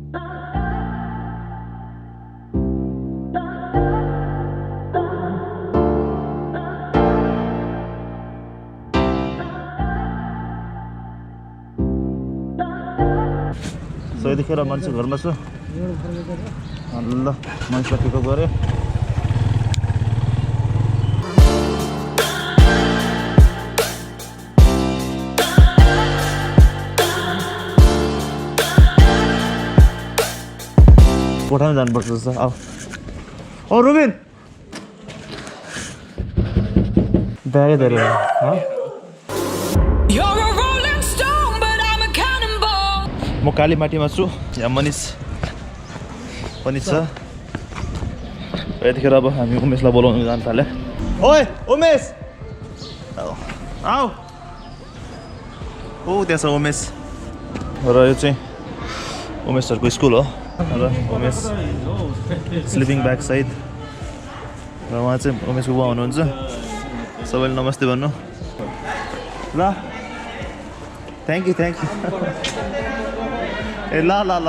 So यतिखेर मान्छे घरमा छु ल मान्छेलाई पिकअप गरे कोठामा जानुपर्छ जस्तो आऊ ओ रुबिन ब्यागै धेरै म कालीमाटीमा छु यहाँ मनिष पनि छ यतिखेर अब हामी उमेशलाई बोलाउनु जान थाल्यो ओए उमेश आऊ ओ त्यहाँ छ उमेश र यो चाहिँ उमेशहरूको स्कुल हो र उमेश स्लिपिङ ब्याग सहित र उहाँ चाहिँ उमेशको बुवा हुनुहुन्छ सबैले नमस्ते भन्नु ल थ्याङ्क यू ए ल ल ल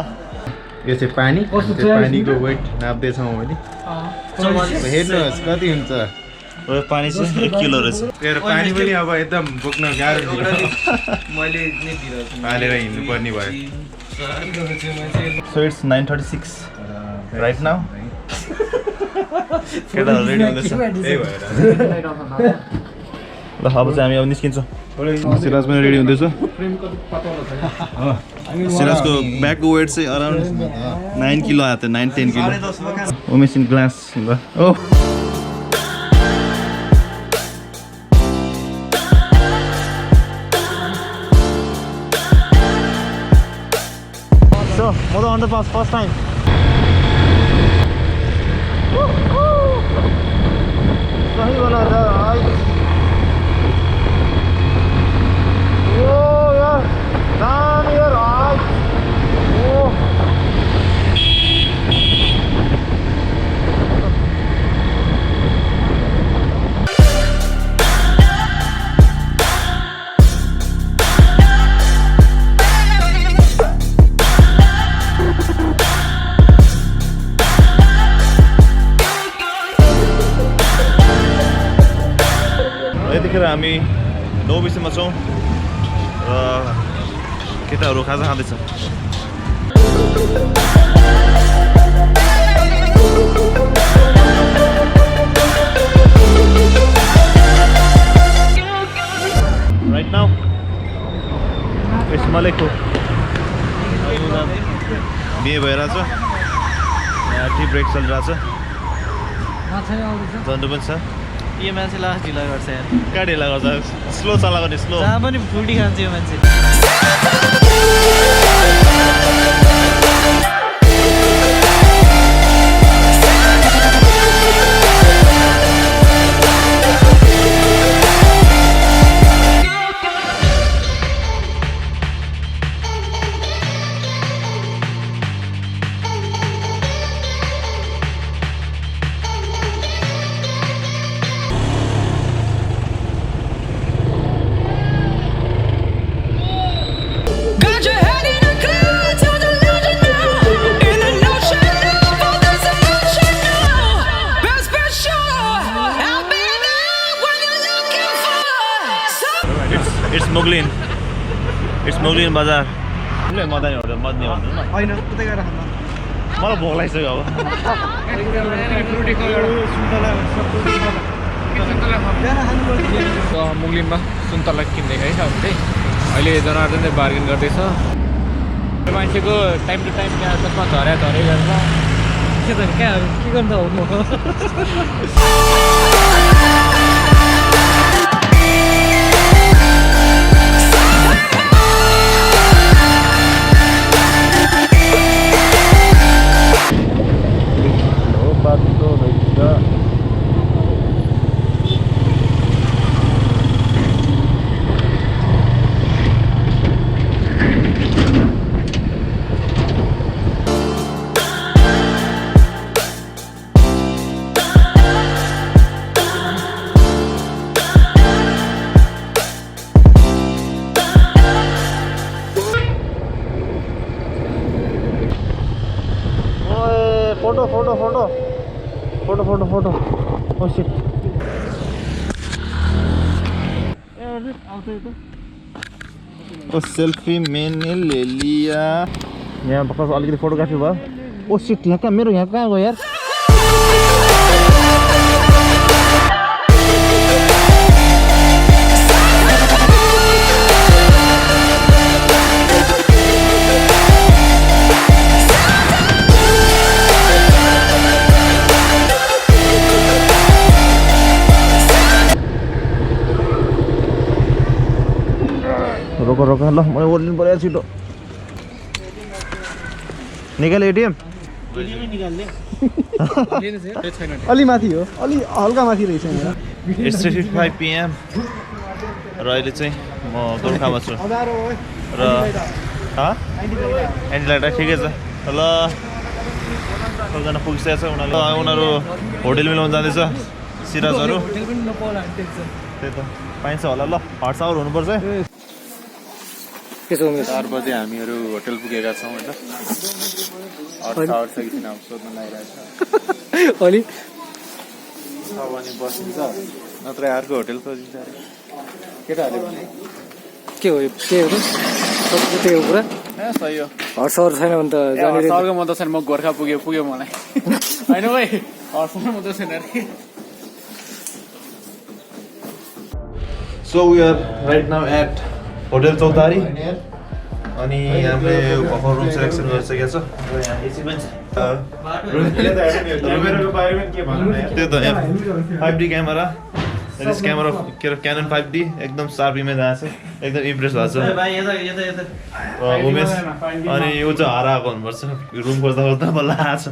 यो चाहिँ पानी पानीको वेट नाप्दैछौँ मैले हेर्नुहोस् कति हुन्छ पानी चाहिँ 1 किलो रहेछ पानी पनि अब एकदम बोक्न गाह्रो मैले हालेर हिँड्नु पर्ने भयो So it's 9:36 right now. केटाहरु ready हुँदैछ ल अब चाहिँ हामी अब निस्किन्छौँ सिराज पनि रेडी हुँदैछ सिराजको ब्यागको वेट चाहिँ अराउन्ड 9 किलो आयो 9-10 किलो उमेश इन ग्लास ल ओ So, more on the bus first time. Sahi wala tha. Oh yaar, damn yaar, oh. यतिखेर हामी 9 बजीमा छौँ र केटाहरू खाजा खाँदैछ राइट नाउ MALEKHU बिहे भइरहेछ यहाँ टी ब्रेक चलिरहेछ जन्डु पनि छ यो मान्छेलाई ढिला गर्छ यार कहाँ ढिला गर्छ स्लो चलाएको नि स्लो जहाँ पनि फुटी खान्छ यो मान्छे It's MUGLIN BAZAAR. ले मदानी होटल मदनी होटल न हैन उतै गएर खान मलाई भोक लागिसक्यो अब फ्रुटी को एउटा सुन्तला सब्जी जाना खानु पर्छ मुगलिनमा सुन्तला किन्दै है हामीले अहिले जनार्दनले बार्गेन गर्दैछ मान्छेको टाइम टु टाइम त्यहाँ त्यसमा झरे गर्छ के त के गर्दा हो म photo photo photo photo photo photo oh shit oh selfie मैंने ले लिया यहाँ भर्खर अलिकति फोटोग्राफी भयो ओ शिट यहाँ कहाँ मेरो यहाँ कहाँ गयो यार रोको रोको ल मैले ओर्लिनु पर्यो छिटो निकाल एटिएम अलि माथि हो अलि हल्का माथि रहेछ यहाँ It's 3:55 PM र अहिले चाहिँ म गोर्खामा छु र एन्डलाइट ठिकै छ ल सबजना पुगिसकेको छ उनीहरू होटेल मिलाउनु जाँदैछ सिराजहरू त्यही त पाइन्छ होला ल हट्स आवर हुनुपर्छ 4 बजे हामीहरू होटल पुगेका छौँ होइन 8 आवर छ कि छैन सोध्न लागिरहेको छ अलि अनि बसिन्छ नत्र अर्को होटल खोजिन्छ अरे केटाहरूले भने के हो त्यही हो कुरा ए सही हो हर्सहर छैन भने त सरको म त छैन म गोर्खा पुग्यो मलाई होइन भाइ हर्सहर म त छैन अरे So we are right now at Hotel Chautari अनि हामीले भर्खर रुम सिलेक्सन गरिसकेको छ र यहाँ एसी पनि छ त्यो त 5D camera this camera canine 5D एकदम शार्प इमेज आएको छ एकदम इम्प्रेस भएको छ उमेश अनि यो चाहिँ हराएको हुनुपर्छ रुम खोज्दा खोज्दा बल्ल आएको छ